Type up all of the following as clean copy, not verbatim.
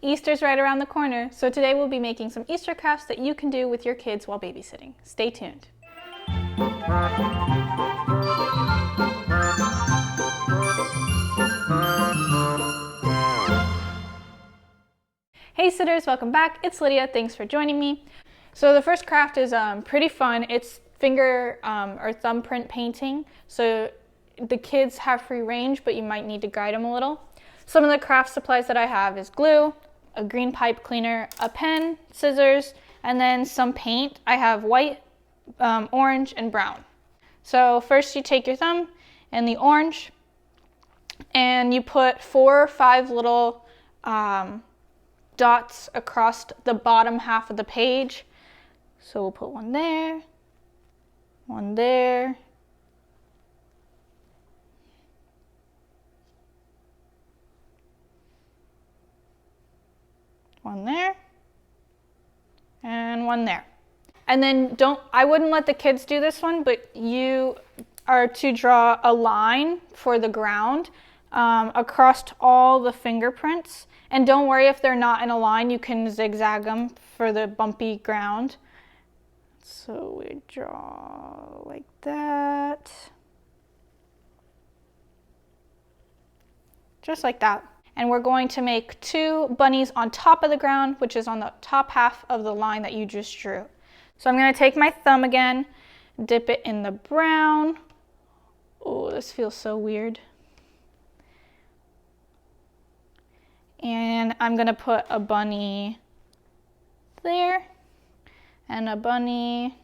Easter's right around the corner, so today we'll be making some Easter crafts that you can do with your kids while babysitting. Stay tuned. Hey sitters, welcome back. It's Lydia. Thanks for joining me. So the first craft is pretty fun. It's finger or thumbprint painting. So the kids have free range, but you might need to guide them a little. Some of the craft supplies that I have is glue, a green pipe cleaner, a pen, scissors, and then some paint. I have white, orange, and brown. So first you take your thumb and the orange, and you put 4 or 5 little dots across the bottom half of the page. So we'll put one there, one there, one there, and one there. And then I wouldn't let the kids do this one, but you are to draw a line for the ground across all the fingerprints. And don't worry if they're not in a line, you can zigzag them for the bumpy ground. So we draw like that. Just like that. And we're going to make 2 bunnies on top of the ground, which is on the top half of the line that you just drew. So I'm going to take my thumb again, dip it in the brown. Oh, this feels so weird. And I'm going to put a bunny there and a bunny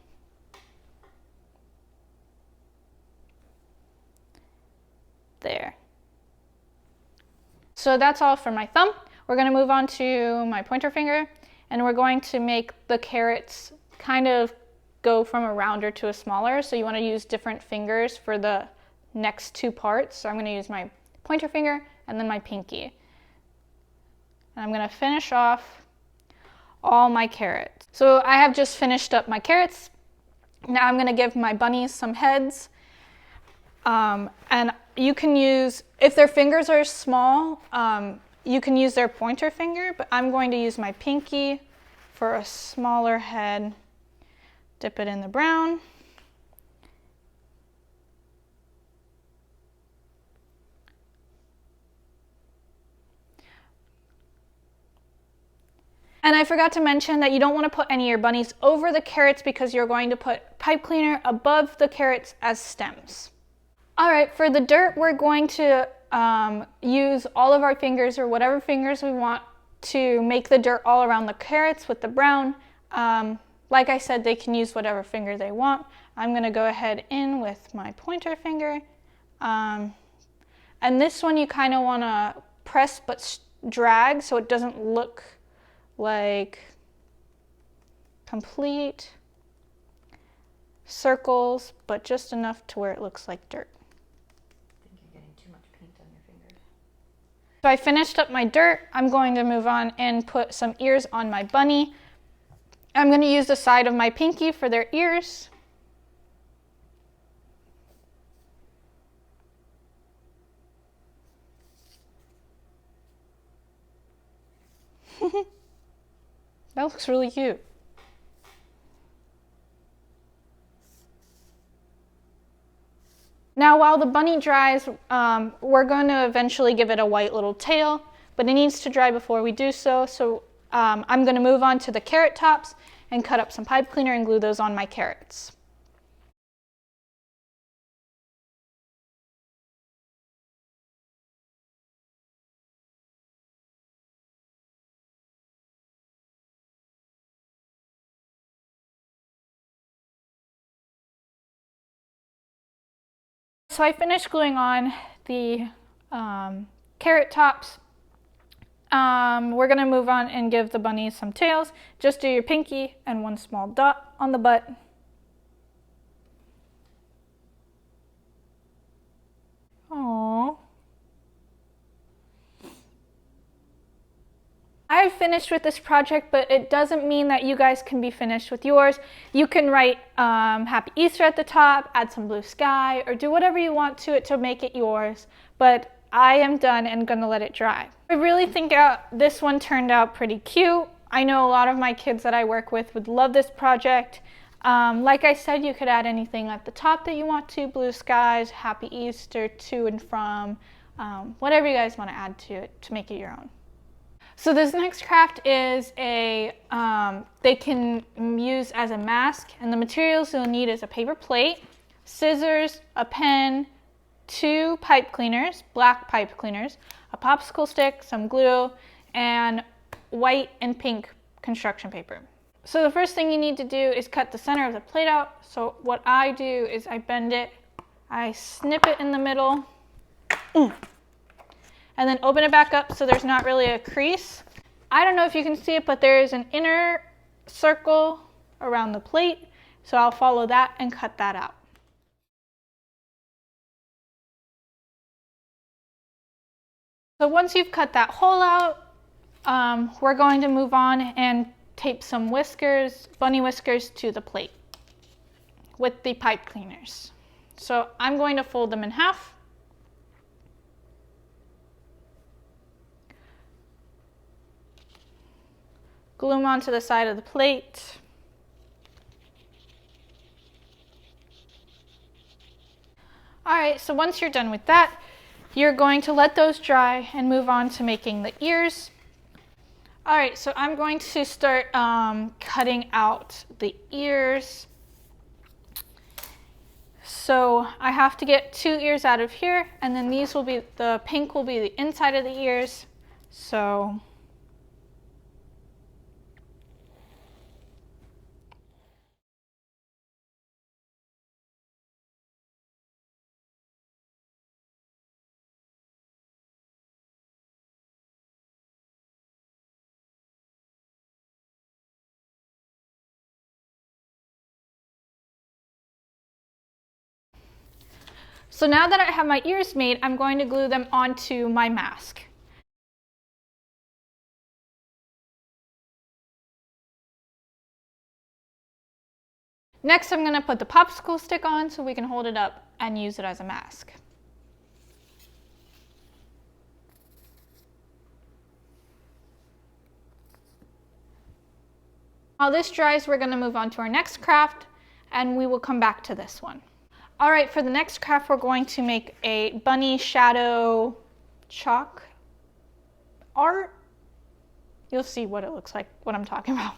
there. So that's all for my thumb. We're going to move on to my pointer finger, and we're going to make the carrots kind of go from a rounder to a smaller. So you want to use different fingers for the next 2 parts. So I'm going to use my pointer finger and then my pinky. And I'm going to finish off all my carrots. So I have just finished up my carrots. Now I'm going to give my bunnies some heads. And you can use, if their fingers are small, you can use their pointer finger, but I'm going to use my pinky for a smaller head. Dip it in the brown. And I forgot to mention that you don't want to put any of your bunnies over the carrots because you're going to put pipe cleaner above the carrots as stems. All right, for the dirt, we're going to use all of our fingers or whatever fingers we want to make the dirt all around the carrots with the brown. Like I said, they can use whatever finger they want. I'm going to go ahead in with my pointer finger. And this one you kind of want to press but drag so it doesn't look like complete circles, but just enough to where it looks like dirt. I think you're getting too much paint on your fingers. So I finished up my dirt. I'm going to move on and put some ears on my bunny. I'm going to use the side of my pinky for their ears. That looks really cute. Now while the bunny dries, we're going to eventually give it a white little tail, but it needs to dry before we do so. So I'm going to move on to the carrot tops and cut up some pipe cleaner and glue those on my carrots. So I finished gluing on the carrot tops. We're going to move on and give the bunnies some tails. Just do your pinky and 1 small dot on the butt. Aww. I've finished with this project, but it doesn't mean that you guys can be finished with yours. You can write Happy Easter at the top, add some blue sky, or do whatever you want to it to make it yours. But I am done and gonna let it dry. I really think this one turned out pretty cute. I know a lot of my kids that I work with would love this project. Like I said, you could add anything at the top that you want to, blue skies, happy Easter, to and from, whatever you guys want to add to it to make it your own. So this next craft is they can use as a mask, and the materials you'll need is a paper plate, scissors, a pen, 2 pipe cleaners, black pipe cleaners, a popsicle stick, some glue, and white and pink construction paper. So the first thing you need to do is cut the center of the plate out. So what I do is I bend it, I snip it in the middle, and then open it back up so there's not really a crease. I don't know if you can see it, but there is an inner circle around the plate, so I'll follow that and cut that out. So once you've cut that hole out, we're going to move on and tape some whiskers, bunny whiskers, to the plate with the pipe cleaners. So I'm going to fold them in half. Glue them onto the side of the plate. All right, so once you're done with that, you're going to let those dry and move on to making the ears. All right, so I'm going to start cutting out the ears. So I have to get 2 ears out of here, and then these will be, the pink will be the inside of the ears. So now that I have my ears made, I'm going to glue them onto my mask. Next, I'm going to put the popsicle stick on so we can hold it up and use it as a mask. While this dries, we're going to move on to our next craft, and we will come back to this one. All right, for the next craft, we're going to make a bunny shadow chalk art. You'll see what it looks like, what I'm talking about.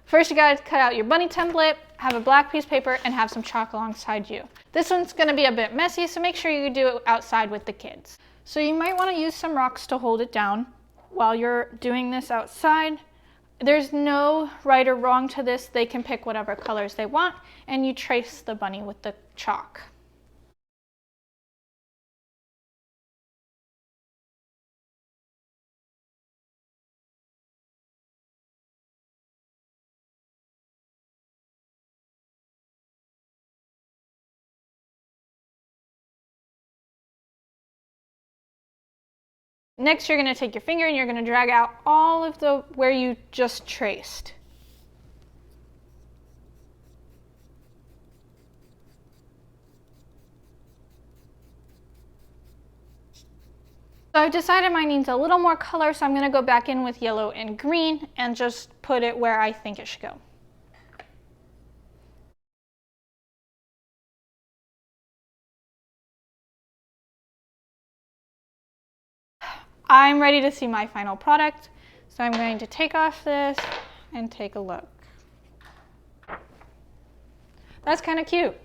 First, you gotta cut out your bunny template, have a black piece of paper, and have some chalk alongside you. This one's gonna be a bit messy, so make sure you do it outside with the kids. So you might wanna use some rocks to hold it down while you're doing this outside. There's no right or wrong to this. They can pick whatever colors they want, and you trace the bunny with the chalk. Next, you're going to take your finger and you're going to drag out all of the where you just traced. So I've decided mine needs a little more color, so I'm going to go back in with yellow and green and just put it where I think it should go. I'm ready to see my final product, so I'm going to take off this and take a look. That's kind of cute.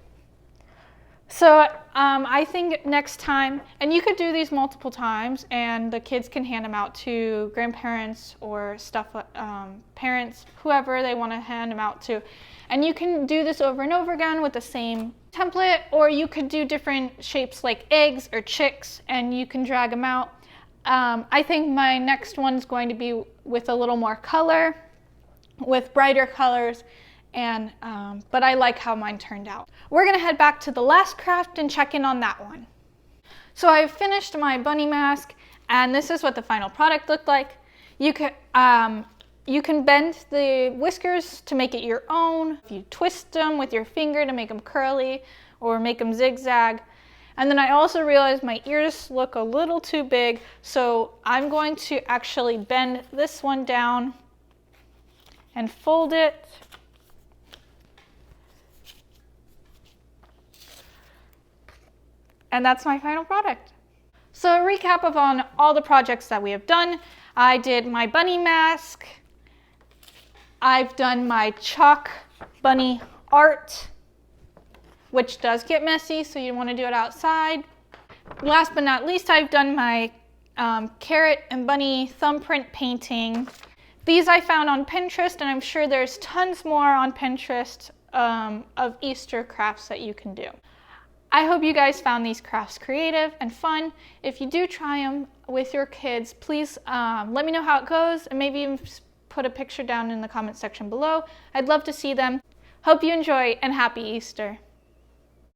So I think next time, and you could do these multiple times, and the kids can hand them out to grandparents or parents, whoever they want to hand them out to. And you can do this over and over again with the same template, or you could do different shapes like eggs or chicks, and you can drag them out. I think my next one's going to be with a little more color, with brighter colors, and but I like how mine turned out. We're gonna head back to the last craft and check in on that one. So I've finished my bunny mask, and this is what the final product looked like. You can bend the whiskers to make it your own. If you twist them with your finger to make them curly or make them zigzag. And then I also realized my ears look a little too big, so I'm going to actually bend this one down and fold it. And that's my final product. So a recap of on all the projects that we have done. I did my bunny mask. I've done my chalk bunny art, which does get messy, so you want to do it outside. Last but not least, I've done my carrot and bunny thumbprint painting. These I found on Pinterest, and I'm sure there's tons more on Pinterest of Easter crafts that you can do. I hope you guys found these crafts creative and fun. If you do try them with your kids, please let me know how it goes, and maybe even put a picture down in the comment section below. I'd love to see them. Hope you enjoy, and happy Easter.